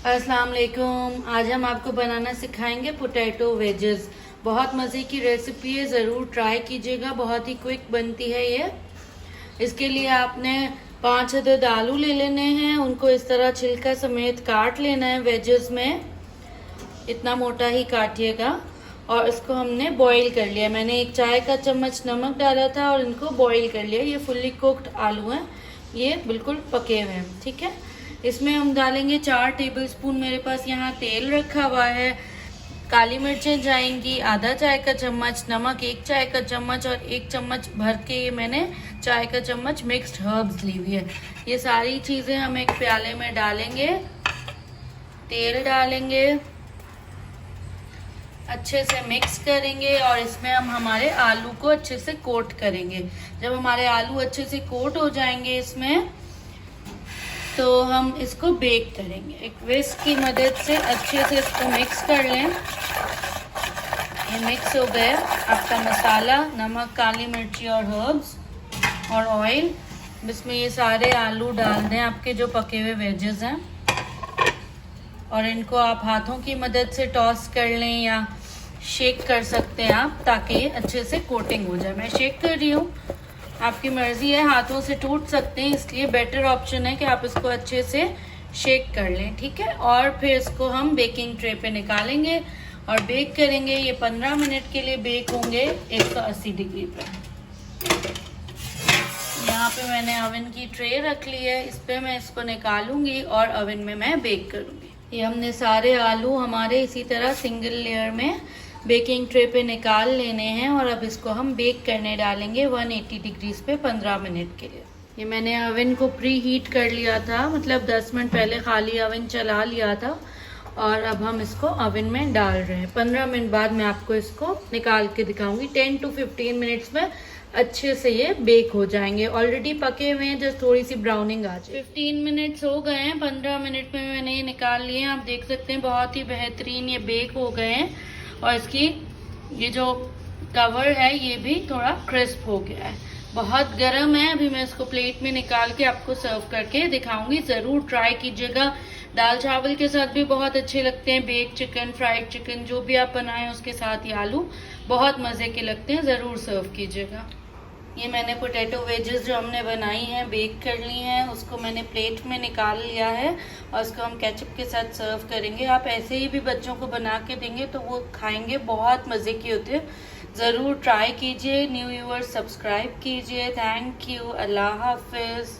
अस्सलाम वालेकुम। आज हम आपको बनाना सिखाएंगे पोटैटो वेजेस। बहुत मज़े की रेसिपी है, ज़रूर ट्राई कीजिएगा। बहुत ही क्विक बनती है ये। इसके लिए आपने 5 अदद आलू ले लेने हैं, उनको इस तरह छिलका समेत काट लेना है वेजेस में। इतना मोटा ही काटिएगा। और इसको हमने बॉईल कर लिया। मैंने 1 चाय का चम्मच नमक डाला था और इनको बॉईल कर लिया। ये फुल्ली कुक्ड आलू हैं, ये बिल्कुल पके हुए हैं। ठीक है, इसमें हम डालेंगे 4 टेबलस्पून मेरे पास यहाँ तेल रखा हुआ है। काली मिर्चें जाएंगी आधा चाय का चम्मच, नमक 1 चाय का चम्मच और 1 चम्मच भर के ये मैंने चाय का चम्मच मिक्स्ड हर्ब्स ली हुई है। ये सारी चीज़ें हम एक प्याले में डालेंगे। तेल डालेंगे, अच्छे से मिक्स करेंगे और इसमें हम हमारे आलू को अच्छे से कोट करेंगे। जब हमारे आलू अच्छे से कोट हो जाएंगे इसमें, तो हम इसको बेक करेंगे। एक विस्क की मदद से अच्छे से इसको मिक्स कर लें। ये मिक्स हो गया आपका मसाला, नमक, काली मिर्ची और हर्ब्स और ऑयल। इसमें ये सारे आलू डाल दें आपके जो पके हुए वेजेस हैं, और इनको आप हाथों की मदद से टॉस कर लें या शेक कर सकते हैं आप, ताकि ये अच्छे से कोटिंग हो जाए। मैं शेक कर रही हूँ, आपकी मर्जी है, हाथों से टूट सकते हैं, इसलिए बेटर ऑप्शन है कि आप इसको अच्छे से शेक कर लें। ठीक है, और फिर इसको हम बेकिंग ट्रे पे निकालेंगे और बेक करेंगे। ये 15 मिनट के लिए बेक होंगे 180 डिग्री पे। यहाँ पे मैंने ओवन की ट्रे रख ली है, इस पे मैं इसको निकालूंगी और ओवन में मैं बेक करूंगी। ये हमने सारे आलू हमारे इसी तरह सिंगल लेयर में बेकिंग ट्रे पे निकाल लेने हैं और अब इसको हम बेक करने डालेंगे 180 डिग्रीज पे 15 मिनट के लिए। ये मैंने ओवन को प्री हीट कर लिया था, मतलब 10 मिनट पहले खाली ओवन चला लिया था, और अब हम इसको ओवन में डाल रहे हैं। 15 मिनट बाद मैं आपको इसको निकाल के दिखाऊंगी। 10 to 15 मिनट्स में अच्छे से ये बेक हो जाएंगे। ऑलरेडी पके हुए हैं, जस्ट थोड़ी सी ब्राउनिंग आ जाए। 15 मिनट्स हो गए हैं, 15 मिनट में मैंने ये निकाल लिए हैं। आप देख सकते हैं बहुत ही बेहतरीन ये बेक हो गए हैं, और इसकी ये जो कवर है ये भी थोड़ा क्रिस्प हो गया है। बहुत गर्म है। अभी मैं इसको प्लेट में निकाल के आपको सर्व करके दिखाऊंगी। ज़रूर ट्राई कीजिएगा। दाल चावल के साथ भी बहुत अच्छे लगते हैं, बेक चिकन, फ्राइड चिकन, जो भी आप बनाएं उसके साथ ये आलू बहुत मज़े के लगते हैं। ज़रूर सर्व कीजिएगा। ये मैंने पोटैटो वेजेस जो हमने बनाई हैं, बेक कर ली हैं, उसको मैंने प्लेट में निकाल लिया है और उसको हम केचप के साथ सर्व करेंगे। आप ऐसे ही भी बच्चों को बना के देंगे तो वो खाएंगे, बहुत मज़े की होती है। ज़रूर ट्राई कीजिए। न्यू व्यूअर्स सब्सक्राइब कीजिए। Thank you. अल्लाह हाफिज़।